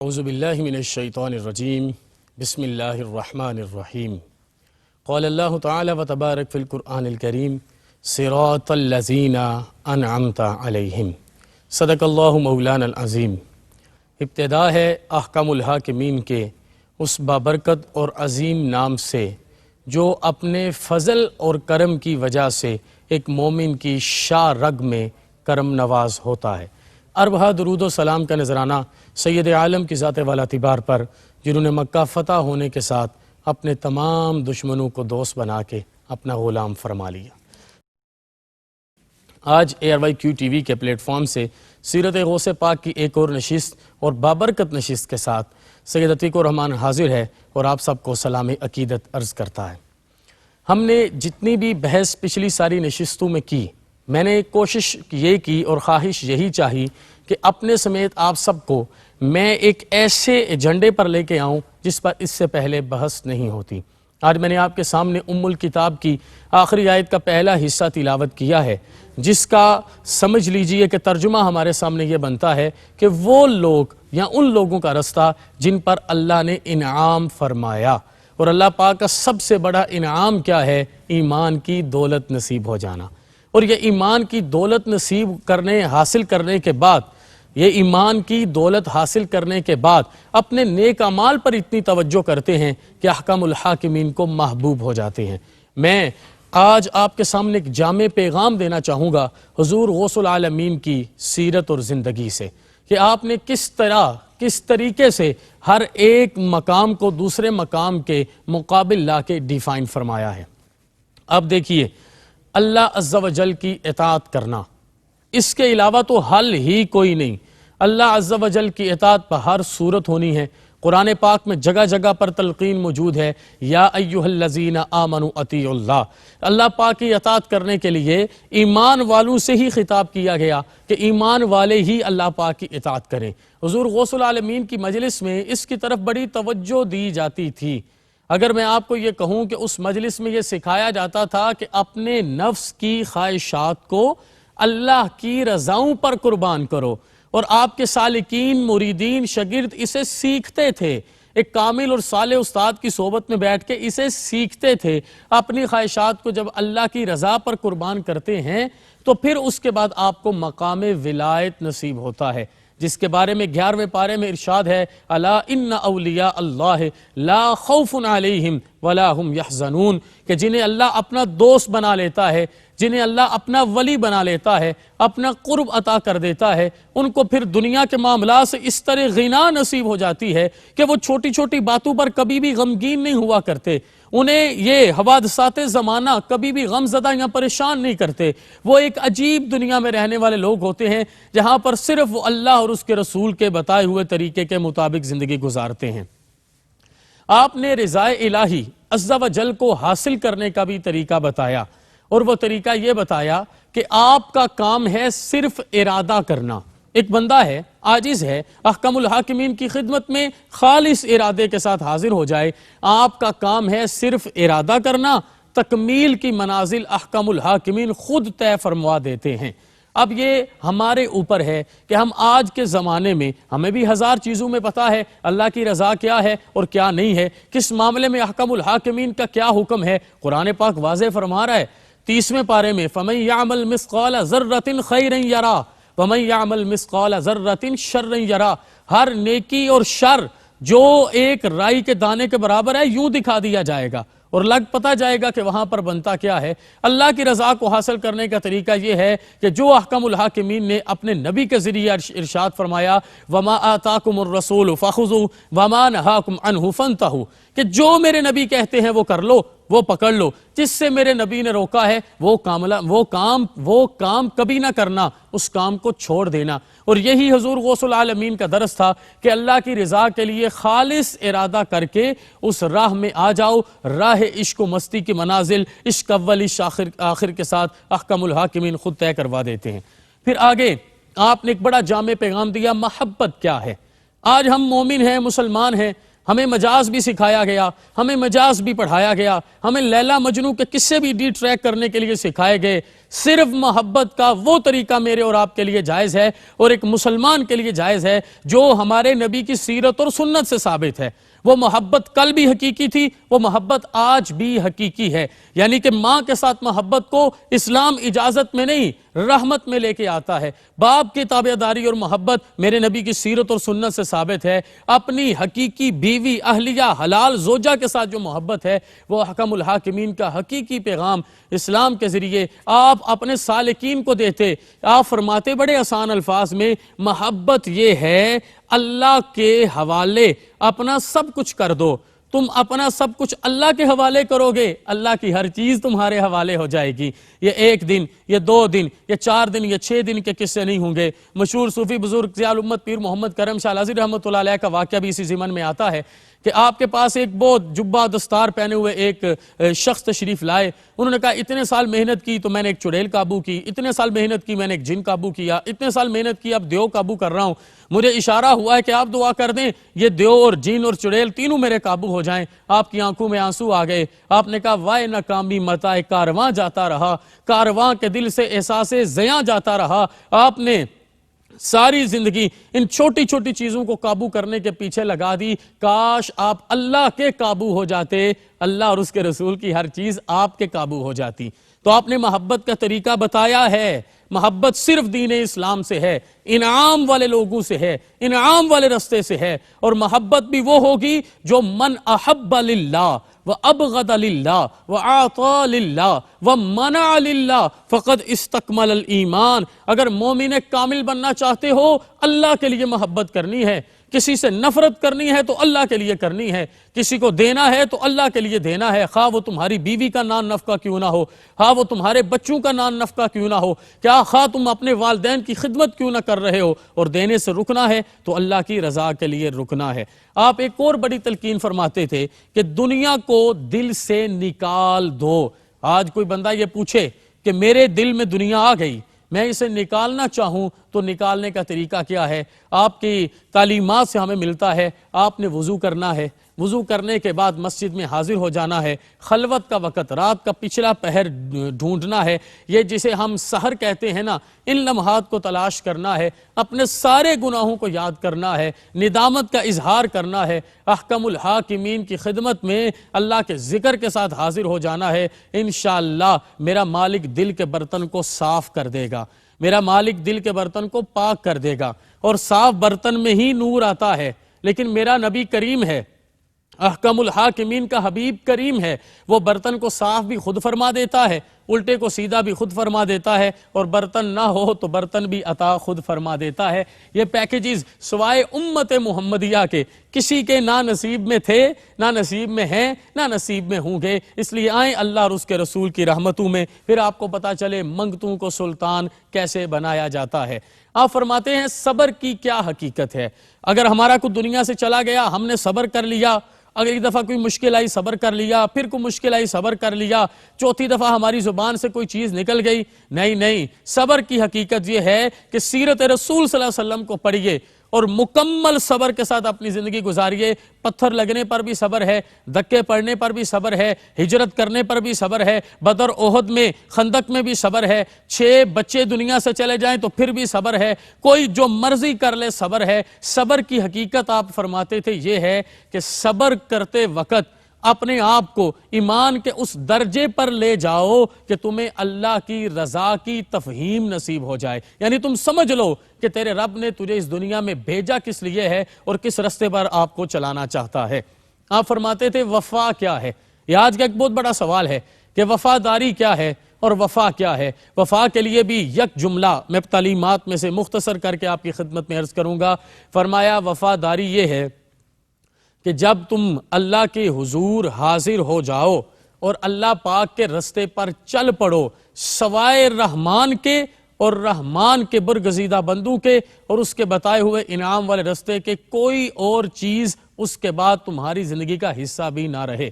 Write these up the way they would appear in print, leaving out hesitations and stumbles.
اعوذ باللہ من الشیطان الرجیم بسم اللہ الرحمن الرحیم قال اللہ تعالی و تبارک فی القرآن الکریم صراط الذین انعمت علیہم صدق اللہ مولانا العظیم۔ ابتدا ہے احکم الحاکمین کے اس بابرکت اور عظیم نام سے جو اپنے فضل اور کرم کی وجہ سے ایک مومن کی شاہ رگ میں کرم نواز ہوتا ہے۔ اربہ درود و سلام کا نذرانہ سید عالم کی ذات والا اعتبار پر جنہوں نے مکہ فتح ہونے کے ساتھ اپنے تمام دشمنوں کو دوست بنا کے اپنا غلام فرما لیا۔ آج ARYQ ٹی وی کے پلیٹ فارم سے سیرت غوث پاک کی ایک اور نشست اور بابرکت نشست کے ساتھ سید عتیق الرحمن حاضر ہے اور آپ سب کو سلام عقیدت عرض کرتا ہے۔ ہم نے جتنی بھی بحث پچھلی ساری نشستوں میں کی، میں نے کوشش یہ کی اور خواہش یہی چاہی کہ اپنے سمیت آپ سب کو میں ایک ایسے ایجنڈے پر لے کے آؤں جس پر اس سے پہلے بحث نہیں ہوتی۔ آج میں نے آپ کے سامنے ام الکتاب کی آخری آیت کا پہلا حصہ تلاوت کیا ہے، جس کا سمجھ لیجئے کہ ترجمہ ہمارے سامنے یہ بنتا ہے کہ وہ لوگ یا ان لوگوں کا رستہ جن پر اللہ نے انعام فرمایا، اور اللہ پاک کا سب سے بڑا انعام کیا ہے؟ ایمان کی دولت نصیب ہو جانا۔ اور یہ ایمان کی دولت نصیب حاصل کرنے کے بعد، یہ ایمان کی دولت حاصل کرنے کے بعد اپنے نیک اعمال پر اتنی توجہ کرتے ہیں کہ احکم الحاکمین کو محبوب ہو جاتے ہیں۔ میں آج آپ کے سامنے ایک جامع پیغام دینا چاہوں گا حضور غوث العالمین کی سیرت اور زندگی سے، کہ آپ نے کس طریقے سے ہر ایک مقام کو دوسرے مقام کے مقابل لا کے ڈیفائن فرمایا ہے۔ اب دیکھیے، اللہ عز و جل کی اطاعت کرنا، اس کے علاوہ تو حل ہی کوئی نہیں۔ اللہ عز و جل کی اطاعت پر ہر صورت ہونی ہے۔ قرآن پاک میں جگہ جگہ پر تلقین موجود ہے، یا ایھا الذین آمنوا اطیعوا اللہ۔ اللہ پاک کی اطاعت کرنے کے لیے ایمان والوں سے ہی خطاب کیا گیا کہ ایمان والے ہی اللہ پاک کی اطاعت کریں۔ حضور غوث العالمین کی مجلس میں اس کی طرف بڑی توجہ دی جاتی تھی۔ اگر میں آپ کو یہ کہوں کہ اس مجلس میں یہ سکھایا جاتا تھا کہ اپنے نفس کی خواہشات کو اللہ کی رضاؤں پر قربان کرو، اور آپ کے سالکین، مریدین، شاگرد اسے سیکھتے تھے۔ ایک کامل اور صالح استاد کی صحبت میں بیٹھ کے اسے سیکھتے تھے۔ اپنی خواہشات کو جب اللہ کی رضا پر قربان کرتے ہیں تو پھر اس کے بعد آپ کو مقام ولایت نصیب ہوتا ہے، جس کے بارے میں 11ویں پارے میں ارشاد ہے، الا ان اولیاء اللہ لا خوف علیہم ولا هم یحزنون، کہ جنہیں اللہ اپنا دوست بنا لیتا ہے، جنہیں اللہ اپنا ولی بنا لیتا ہے، اپنا قرب عطا کر دیتا ہے، ان کو پھر دنیا کے معاملات سے اس طرح غنا نصیب ہو جاتی ہے کہ وہ چھوٹی چھوٹی باتوں پر کبھی بھی غمگین نہیں ہوا کرتے۔ انہیں یہ حوادثات زمانہ کبھی بھی غم زدہ یا پریشان نہیں کرتے۔ وہ ایک عجیب دنیا میں رہنے والے لوگ ہوتے ہیں جہاں پر صرف وہ اللہ اور اس کے رسول کے بتائے ہوئے طریقے کے مطابق زندگی گزارتے ہیں۔ آپ نے رضا الہی عز و جل کو حاصل کرنے کا بھی طریقہ بتایا، اور وہ طریقہ یہ بتایا کہ آپ کا کام ہے صرف ارادہ کرنا۔ ایک بندہ ہے، عاجز ہے، احکم الحاکمین کی خدمت میں خالص ارادے کے ساتھ حاضر ہو جائے۔ آپ کا کام ہے صرف ارادہ کرنا، تکمیل کی منازل احکم الحاکمین خود طے فرما دیتے ہیں۔ اب یہ ہمارے اوپر ہے کہ ہم آج کے زمانے میں، ہمیں بھی ہزار چیزوں میں پتا ہے اللہ کی رضا کیا ہے اور کیا نہیں ہے، کس معاملے میں احکم الحاکمین کا کیا حکم ہے۔ قرآن پاک واضح فرما رہا ہے 30ویں پارے میں، فَمَن يَعْمَلْ مِثْقَالَ ذَرَّةٍ خَيْرًا يَرَهُ وَمَن يَعْمَلْ مِثْقَالَ ذَرَّةٍ شَرًّا يَرَهُ۔ ہر نیکی اور شر جو ایک رائی کے دانے کے برابر ہے یوں دکھا دیا جائے گا، اور لگ پتا جائے گا کہ وہاں پر بنتا کیا ہے۔ اللہ کی رضا کو حاصل کرنے کا طریقہ یہ ہے کہ جو احکم الحاکمین نے اپنے نبی کے ذریعے ارشاد فرمایا، وَمَا آتَاكُمُ الرَّسُولُ فَخُذُوهُ وَمَا نَهَاكُمْ عَنْهُ فَانْتَهُوا، کہ جو میرے نبی کہتے ہیں وہ کر لو، وہ پکڑ لو، جس سے میرے نبی نے روکا ہے وہ کام کبھی نہ کرنا، اس کام کو چھوڑ دینا۔ اور یہی حضور غوث العالمین کا درس تھا کہ اللہ کی رضا کے لیے خالص ارادہ کر کے اس راہ میں آ جاؤ، راہ عشق و مستی کی منازل عشق اول عشق آخر کے ساتھ احکم الحاکمین خود طے کروا دیتے ہیں۔ پھر آگے آپ نے ایک بڑا جامع پیغام دیا، محبت کیا ہے۔ آج ہم مومن ہیں، مسلمان ہیں، ہمیں مجاز بھی سکھایا گیا، ہمیں مجاز بھی پڑھایا گیا، ہمیں لیلا مجنو کے قصے بھی ڈی ٹریک کرنے کے لیے سکھائے گئے۔ صرف محبت کا وہ طریقہ میرے اور آپ کے لیے جائز ہے اور ایک مسلمان کے لیے جائز ہے جو ہمارے نبی کی سیرت اور سنت سے ثابت ہے۔ وہ محبت کل بھی حقیقی تھی، وہ محبت آج بھی حقیقی ہے۔ یعنی کہ ماں کے ساتھ محبت کو اسلام اجازت میں نہیں رحمت میں لے کے آتا ہے۔ باپ کی تابعداری اور محبت میرے نبی کی سیرت اور سنت سے ثابت ہے۔ اپنی حقیقی بیوی اہلیہ حلال زوجہ کے ساتھ جو محبت ہے وہ حکم الحاکمین کا حقیقی پیغام اسلام کے ذریعے آپ اپنے سالکین کو دیتے۔ آپ فرماتے بڑے آسان الفاظ میں، محبت یہ ہے اللہ کے حوالے اپنا سب کچھ کر دو۔ تم اپنا سب کچھ اللہ کے حوالے کرو گے، اللہ کی ہر چیز تمہارے حوالے ہو جائے گی۔ یہ 1 دن، یہ 2 دن، یہ 4 دن، یہ 6 دن کے قصے نہیں ہوں گے۔ مشہور صوفی بزرگ ضیاء الامت پیر محمد کرم شاہ الازہری رحمۃ اللہ علیہ کا واقعہ بھی اسی ضمن میں آتا ہے کہ آپ کے پاس ایک بہت جبہ دستار پہنے ہوئے ایک شخص تشریف لائے۔ انہوں نے کہا اتنے سال محنت کی تو میں نے ایک چڑیل قابو کی، اتنے سال محنت کی میں نے ایک جن قابو کیا، اتنے سال محنت کی اب دیو قابو کر رہا ہوں، مجھے اشارہ ہوا ہے کہ آپ دعا کر دیں یہ دیو اور جن اور چڑیل تینوں میرے قابو ہو جائیں۔ آپ کی آنکھوں میں آنسو آ گئے۔ آپ نے کہا وائے ناکامی متائے کارواں جاتا رہا، کارواں کے دل سے احساس زیاں جاتا رہا۔ آپ نے ساری زندگی ان چھوٹی چھوٹی چیزوں کو قابو کرنے کے پیچھے لگا دی۔ کاش آپ اللہ کے قابو ہو جاتے، اللہ اور اس کے رسول کی ہر چیز آپ کے قابو ہو جاتی۔ تو آپ نے محبت کا طریقہ بتایا ہے۔ محبت صرف دین اسلام سے ہے، انعام والے لوگوں سے ہے، انعام والے رستے سے ہے۔ اور محبت بھی وہ ہوگی جو من احب للہ وابغض للہ وعطا للہ ومنع للہ فقد استکمل الایمان۔ اگر مومن کامل بننا چاہتے ہو اللہ کے لیے محبت کرنی ہے، کسی سے نفرت کرنی ہے تو اللہ کے لیے کرنی ہے، کسی کو دینا ہے تو اللہ کے لیے دینا ہے، خواہ وہ تمہاری بیوی کا نان نفقہ کیوں نہ ہو، خواہ وہ تمہارے بچوں کا نان نفقہ کیوں نہ ہو، کیا خواہ تم اپنے والدین کی خدمت کیوں نہ کر رہے ہو، اور دینے سے رکنا ہے تو اللہ کی رضا کے لیے رکنا ہے۔ آپ ایک اور بڑی تلقین فرماتے تھے کہ دنیا کو دل سے نکال دو۔ آج کوئی بندہ یہ پوچھے کہ میرے دل میں دنیا آ گئی، میں اسے نکالنا چاہوں تو نکالنے کا طریقہ کیا ہے؟ آپ کی تعلیمات سے ہمیں ملتا ہے آپ نے وضو کرنا ہے، وضو کرنے کے بعد مسجد میں حاضر ہو جانا ہے، خلوت کا وقت رات کا پچھلا پہر ڈھونڈنا ہے، یہ جسے ہم سحر کہتے ہیں نا، ان لمحات کو تلاش کرنا ہے، اپنے سارے گناہوں کو یاد کرنا ہے، ندامت کا اظہار کرنا ہے، احکم الحاکمین کی خدمت میں اللہ کے ذکر کے ساتھ حاضر ہو جانا ہے۔ انشاءاللہ میرا مالک دل کے برتن کو صاف کر دے گا، میرا مالک دل کے برتن کو پاک کر دے گا، اور صاف برتن میں ہی نور آتا ہے۔ لیکن میرا نبی کریم ہے، احکم الحاکمین کا حبیب کریم ہے، وہ برتن کو صاف بھی خود فرما دیتا ہے، الٹے کو سیدھا بھی خود فرما دیتا ہے، اور برتن نہ ہو تو برتن بھی عطا خود فرما دیتا ہے۔ یہ پیکیجز سوائے امت محمدیہ کے کسی کے نہ نصیب میں تھے، نہ نصیب میں ہیں، نہ نصیب میں ہوں گے۔ اس لیے آئیں اللہ اور اس کے رسول کی رحمتوں میں، پھر آپ کو پتا چلے منگتوں کو سلطان کیسے بنایا جاتا ہے۔ آپ فرماتے ہیں صبر کی کیا حقیقت ہے؟ اگر ہمارا کوئی دنیا سے چلا گیا، ہم نے صبر کر لیا، اگر ایک دفعہ کوئی مشکل آئی صبر کر لیا، پھر کوئی مشکل آئی صبر کر لیا، چوتھی دفعہ ہماری زبان سے کوئی چیز نکل گئی، نہیں، صبر کی حقیقت یہ ہے کہ سیرت رسول صلی اللہ علیہ وسلم کو پڑھیے اور مکمل صبر کے ساتھ اپنی زندگی گزاریے۔ پتھر لگنے پر بھی صبر ہے، دھکے پڑنے پر بھی صبر ہے، ہجرت کرنے پر بھی صبر ہے، بدر احد میں خندق میں بھی صبر ہے، 6 بچے دنیا سے چلے جائیں تو پھر بھی صبر ہے، کوئی جو مرضی کر لے صبر ہے۔ صبر کی حقیقت آپ فرماتے تھے یہ ہے کہ صبر کرتے وقت اپنے آپ کو ایمان کے اس درجے پر لے جاؤ کہ تمہیں اللہ کی رضا کی تفہیم نصیب ہو جائے، یعنی تم سمجھ لو کہ تیرے رب نے تجھے اس دنیا میں بھیجا کس لیے ہے اور کس رستے پر آپ کو چلانا چاہتا ہے۔ آپ فرماتے تھے وفا کیا ہے؟ یہ آج کا ایک بہت بڑا سوال ہے کہ وفاداری کیا ہے اور وفا کیا ہے؟ وفا کے لیے بھی یک جملہ میں تعلیمات میں سے مختصر کر کے آپ کی خدمت میں عرض کروں گا۔ فرمایا وفاداری یہ ہے کہ جب تم اللہ کے حضور حاضر ہو جاؤ اور اللہ پاک کے رستے پر چل پڑو، سوائے رحمان کے اور رحمان کے برگزیدہ بندوں کے اور اس کے بتائے ہوئے انعام والے رستے کے کوئی اور چیز اس کے بعد تمہاری زندگی کا حصہ بھی نہ رہے۔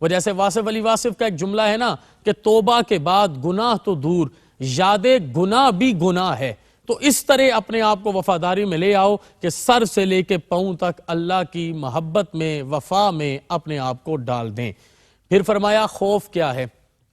وہ جیسے واصف علی واصف کا ایک جملہ ہے نا کہ توبہ کے بعد گناہ تو دور، یاد گناہ بھی گناہ ہے۔ تو اس طرح اپنے آپ کو وفاداری میں لے آؤ کہ سر سے لے کے پاؤں تک اللہ کی محبت میں، وفا میں اپنے آپ کو ڈال دیں۔ پھر فرمایا خوف کیا ہے؟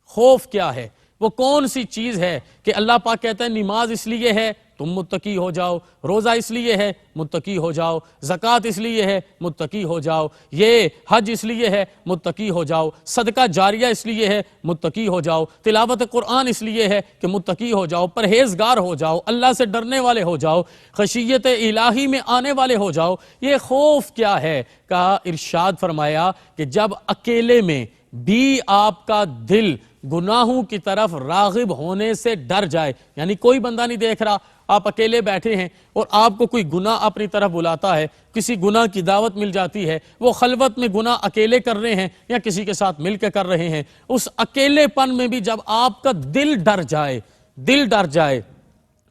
خوف کیا ہے؟ وہ کون سی چیز ہے کہ اللہ پاک کہتا ہے نماز اس لیے ہے تم متقی ہو جاؤ، روزہ اس لیے ہے متقی ہو جاؤ، زکوٰۃ اس لیے ہے متقی ہو جاؤ، یہ حج اس لیے ہے متقی ہو جاؤ، صدقہ جاریہ اس لیے ہے متقی ہو جاؤ، تلاوت قرآن اس لیے ہے کہ متقی ہو جاؤ، پرہیزگار ہو جاؤ، اللہ سے ڈرنے والے ہو جاؤ، خشیت الہی میں آنے والے ہو جاؤ۔ یہ خوف کیا ہے؟ کہا، ارشاد فرمایا کہ جب اکیلے میں بھی آپ کا دل گناہوں کی طرف راغب ہونے سے ڈر جائے، یعنی کوئی بندہ نہیں دیکھ رہا، آپ اکیلے بیٹھے ہیں اور آپ کو کوئی گناہ اپنی طرف بلاتا ہے، کسی گناہ کی دعوت مل جاتی ہے، وہ خلوت میں گناہ اکیلے کر رہے ہیں یا کسی کے ساتھ مل کے کر رہے ہیں، اس اکیلے پن میں بھی جب آپ کا دل ڈر جائے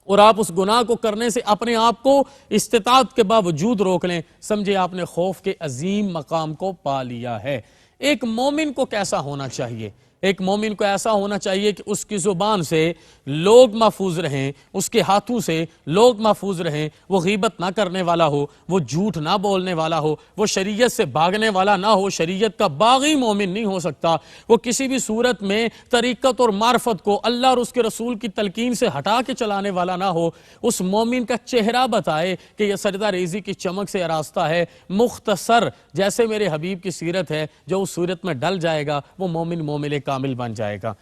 اور آپ اس گناہ کو کرنے سے اپنے آپ کو استطاعت کے باوجود روک لیں، سمجھے آپ نے خوف کے عظیم مقام کو پا لیا ہے۔ ایک مومن کو کیسا ہونا چاہیے؟ ایک مومن کو ایسا ہونا چاہیے کہ اس کی زبان سے لوگ محفوظ رہیں، اس کے ہاتھوں سے لوگ محفوظ رہیں، وہ غیبت نہ کرنے والا ہو، وہ جھوٹ نہ بولنے والا ہو، وہ شریعت سے بھاگنے والا نہ ہو، شریعت کا باغی مومن نہیں ہو سکتا، وہ کسی بھی صورت میں طریقت اور معرفت کو اللہ اور اس کے رسول کی تلقین سے ہٹا کے چلانے والا نہ ہو۔ اس مومن کا چہرہ بتائے کہ یہ سجدہ ریزی کی چمک سے آراستہ ہے، مختصر جیسے میرے حبیب کی سیرت ہے، جو اس صورت میں ڈل جائے گا وہ مومن مومن کامل بن جائے گا۔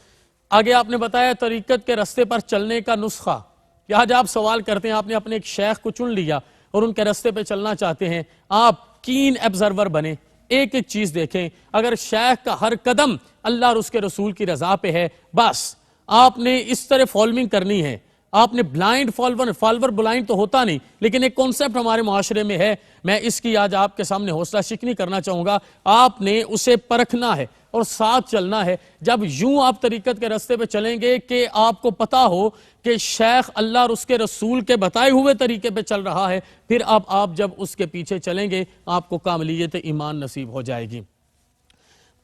آگے آپ نے بتایا طریقت کے رستے پر چلنے کا نسخہ۔ یہاں جب آپ سوال کرتے ہیں، آپ نے اپنے ایک شیخ کو چن لیا اور ان کے رستے پہ چلنا چاہتے ہیں، آپ کین ایبزرور بنیں، ایک ایک چیز دیکھیں، اگر شیخ کا ہر قدم اللہ اور اس کے رسول کی رضا پہ ہے، بس آپ نے اس طرح فالوئنگ کرنی ہے۔ آپ نے بلائنڈ فالور بلائنڈ تو ہوتا نہیں، لیکن ایک کانسیپٹ ہمارے معاشرے میں ہے، میں اس کی آج آپ کے سامنے حوصلہ شکنی کرنا چاہوں گا۔ آپ نے اسے پرکھنا ہے اور ساتھ چلنا ہے۔ جب یوں آپ طریقت کے راستے پہ چلیں گے کہ آپ کو پتا ہو کہ شیخ اللہ اور اس کے رسول کے بتائے ہوئے طریقے پہ چل رہا ہے، پھر اب آپ جب اس کے پیچھے چلیں گے آپ کو کاملیت ایمان نصیب ہو جائے گی۔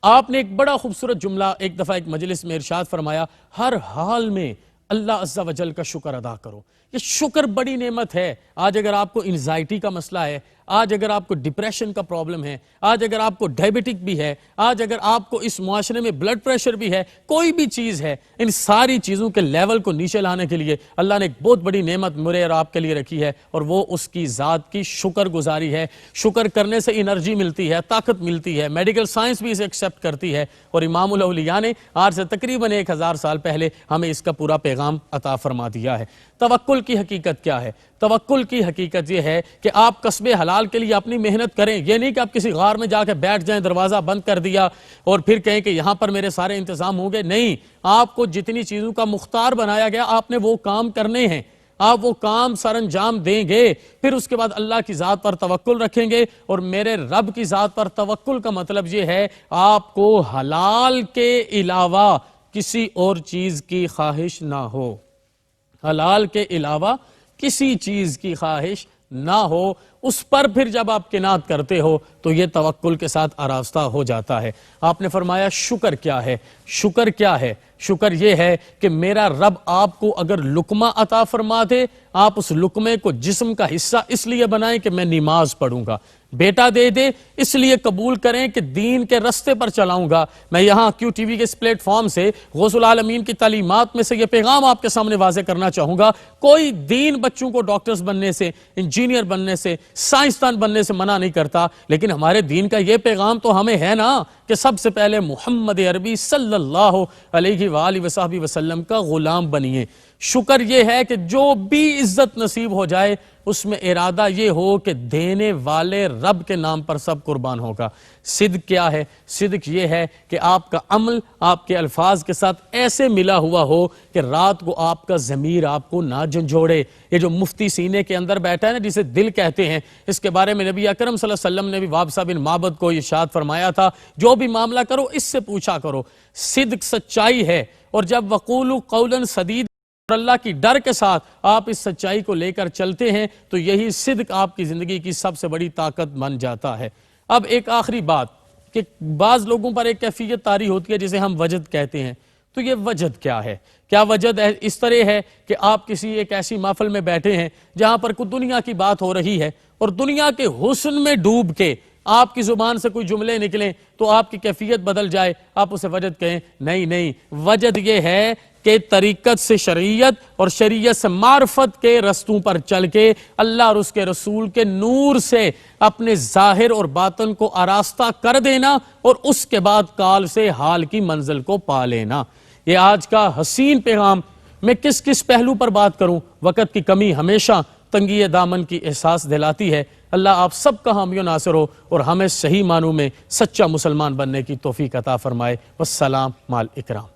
آپ نے ایک بڑا خوبصورت جملہ ایک دفعہ ایک مجلس میں ارشاد فرمایا، ہر حال میں اللہ عز و جل کا شکر ادا کرو۔ یہ شکر بڑی نعمت ہے۔ آج اگر آپ کو انزائٹی کا مسئلہ ہے، آج اگر آپ کو ڈپریشن کا پرابلم ہے، آج اگر آپ کو ڈائبٹک بھی ہے، آج اگر آپ کو اس معاشرے میں بلڈ پریشر بھی ہے، کوئی بھی چیز ہے، ان ساری چیزوں کے لیول کو نیچے لانے کے لیے اللہ نے ایک بہت بڑی نعمت میرے اور آپ کے لیے رکھی ہے، اور وہ اس کی ذات کی شکر گزاری ہے۔ شکر کرنے سے انرجی ملتی ہے، طاقت ملتی ہے، میڈیکل سائنس بھی اسے ایکسیپٹ کرتی ہے، اور امام الاولیاء نے آج سے تقریباً 1000 سال پہلے ہمیں اس کا پورا پیغام عطا فرما دیا ہے۔ توکل کی حقیقت کیا ہے؟ توکل کی حقیقت یہ ہے کہ آپ کسب حلال کے لیے اپنی محنت کریں۔ یہ نہیں کہ آپ کسی غار میں جا کے بیٹھ جائیں، دروازہ بند کر دیا اور پھر کہیں کہ یہاں پر میرے سارے انتظام ہوں گے۔ نہیں، آپ کو جتنی چیزوں کا مختار بنایا گیا آپ نے وہ کام کرنے ہیں، آپ وہ کام سر انجام دیں گے، پھر اس کے بعد اللہ کی ذات پر توکل رکھیں گے۔ اور میرے رب کی ذات پر توکل کا مطلب یہ ہے آپ کو حلال کے علاوہ کسی اور چیز کی خواہش نہ ہو، حلال کے علاوہ کسی چیز کی خواہش نہ ہو۔ اس پر پھر جب آپ قناعت کرتے ہو تو یہ توکل کے ساتھ آراستہ ہو جاتا ہے۔ آپ نے فرمایا شکر کیا ہے؟ شکر کیا ہے؟ شکر یہ ہے کہ میرا رب آپ کو اگر لقمہ عطا فرما دے، آپ اس لقمے کو جسم کا حصہ اس لیے بنائیں کہ میں نماز پڑھوں گا، بیٹا دے دے اس لیے قبول کریں کہ دین کے رستے پر چلاؤں گا۔ میں یہاں کیو ٹی وی کے اس پلیٹ فارم سے غوث العالمین کی تعلیمات میں سے یہ پیغام آپ کے سامنے واضح کرنا چاہوں گا، کوئی دین بچوں کو ڈاکٹرز بننے سے، انجینئر بننے سے، سائنسدان بننے سے منع نہیں کرتا، لیکن ہمارے دین کا یہ پیغام تو ہمیں ہے نا کہ سب سے پہلے محمد عربی صلی اللہ علیہ وآلہ وصحبہ وسلم کا غلام بنیے۔ شکر یہ ہے کہ جو بھی عزت نصیب ہو جائے اس میں ارادہ یہ ہو کہ دینے والے رب کے نام پر سب قربان ہوگا۔ صدق کیا ہے؟ صدق یہ ہے کہ آپ کا عمل آپ کے الفاظ کے ساتھ ایسے ملا ہوا ہو کہ رات کو آپ کا ضمیر آپ کو نہ جھنجھوڑے۔ یہ جو مفتی سینے کے اندر بیٹھا ہے نا، جسے دل کہتے ہیں، اس کے بارے میں نبی اکرم صلی اللہ علیہ وسلم نے بھی وابصہ بن معبد کو ارشاد فرمایا تھا، جو بھی معاملہ کرو اس سے پوچھا کرو۔ صدق سچائی ہے، اور جب وقولوا قولا سدید اور اللہ کی ڈر کے ساتھ آپ اس سچائی کو لے کر چلتے ہیں تو یہی صدق آپ کی زندگی کی سب سے بڑی طاقت بن جاتا ہے۔ اب ایک آخری بات کہ بعض لوگوں پر ایک کیفیت طاری ہوتی ہے جسے ہم وجد کہتے ہیں۔ تو یہ وجد کیا ہے؟ کیا وجد اس طرح ہے کہ آپ کسی ایک ایسی محفل میں بیٹھے ہیں جہاں پر کوئی دنیا کی بات ہو رہی ہے اور دنیا کے حسن میں ڈوب کے آپ کی زبان سے کوئی جملے نکلیں تو آپ کی کیفیت بدل جائے، آپ اسے وجد کہیں؟ نہیں، وجد یہ ہے کہ طریقت سے شریعت اور شریعت سے معرفت کے رستوں پر چل کے اللہ اور اس کے رسول کے نور سے اپنے ظاہر اور باطن کو آراستہ کر دینا اور اس کے بعد کال سے حال کی منزل کو پا لینا۔ یہ آج کا حسین پیغام۔ میں کس پہلو پر بات کروں؟ وقت کی کمی ہمیشہ تنگی دامن کی احساس دلاتی ہے۔ اللہ آپ سب کا حامی و ناصر ہو اور ہمیں صحیح معنوں میں سچا مسلمان بننے کی توفیق عطا فرمائے۔ والسلام مع الاکرام۔